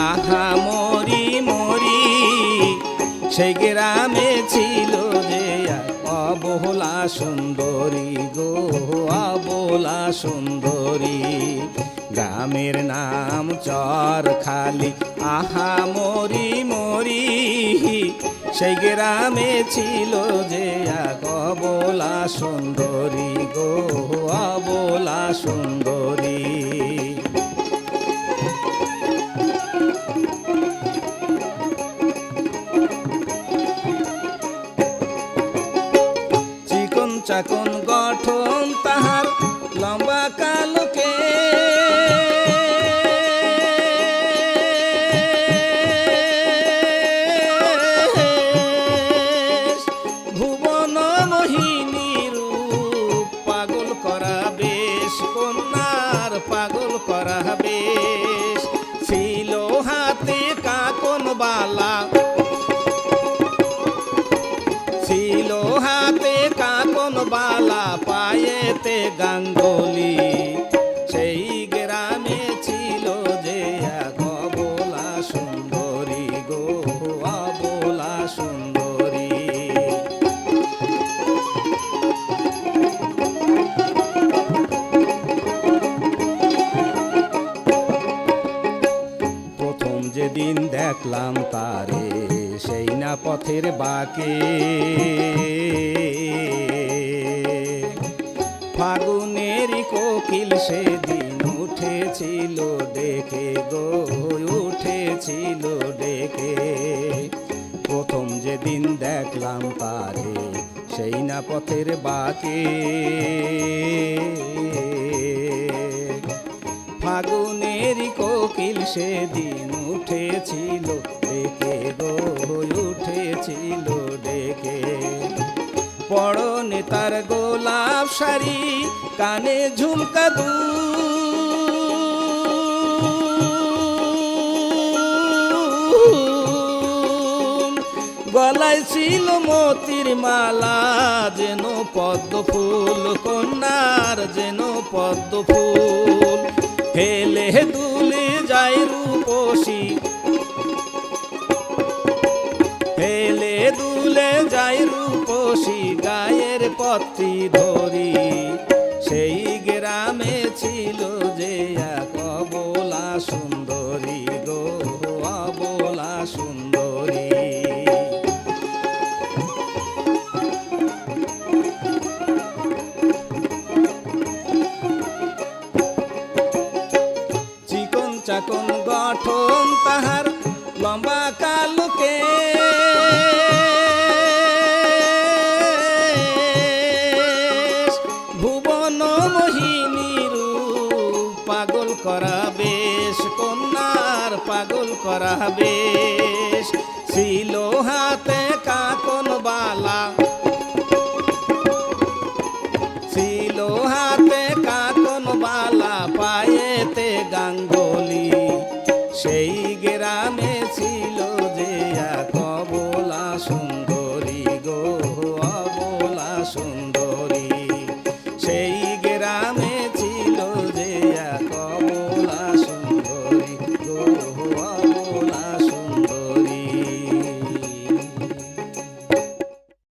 আহা মরি মরি, সেই গ্রামে ছিল যে এক অবলা সুন্দরী গো, অবলা সুন্দরী। গ্রামের নাম চরখালি, আহা মরি মরি, সেই গ্রামে ছিল যে এক অবলা সুন্দরী গো, অবলা সুন্দরী। চিকন চাকন গঠন তাহার, লম্বা কালো কেশ, ভুবন মোহিনী রূপ, পাগল করা বেশ, কন্যার পাগল করা বেশ। ছিল হাতে কাকন বালা, ছিল হাতে কাকন বালা, পায়েতে গাঙ্গুলি। সেই গ্রামে ছিল যে এক অবলা সুন্দরী গো, অবলা সুন্দরী। প্রথম যেদিন দেখলাম তারে, সেই না পথের বাঁকে, ফাগুনেরই কোকিল সেদিন উঠেছিল ডেকে গো, উঠেছিল ডেকে। প্রথম যেদিন দেখলাম তারে, সেই না পথের বাঁকে, ফাগুনেরই কোকিল সেদিন উঠেছিল ডেকে গো, উঠেছিল ডেকে। পরনে তার গোলাপ শাড়ি, কানে ঝুমকা দুল, গলায় ছিল মতির মালা, যেন পদ্ম ফুল, কন্যার যেন পদ্ম ফুল। হেলে দুলে যায় রূপসী, হেলে দুলে যায় রূপসী, গায়ের পত্রী ধরি। সেই গ্রামে ছিল যে এক অবলা সুন্দরী গো, অবলা সুন্দরী। চিকন চাকন গঠন তাহার, লম্বা কালো কেশ, ভুবন মোহিনী রূপ, পাগল করা বেশ, কন্যার পাগল করা বেশ। ছিল হাতে কাকন বালা, ছিল হাতে কাকন বালা, পায়েতে গাঙ্গুলি। সেই গ্রামে ছিল যে এক অবলা সুন্দরী গো, অবলা সুন্দরী। সেই গ্রামে ছিল যে এক অবলা সুন্দরী গো,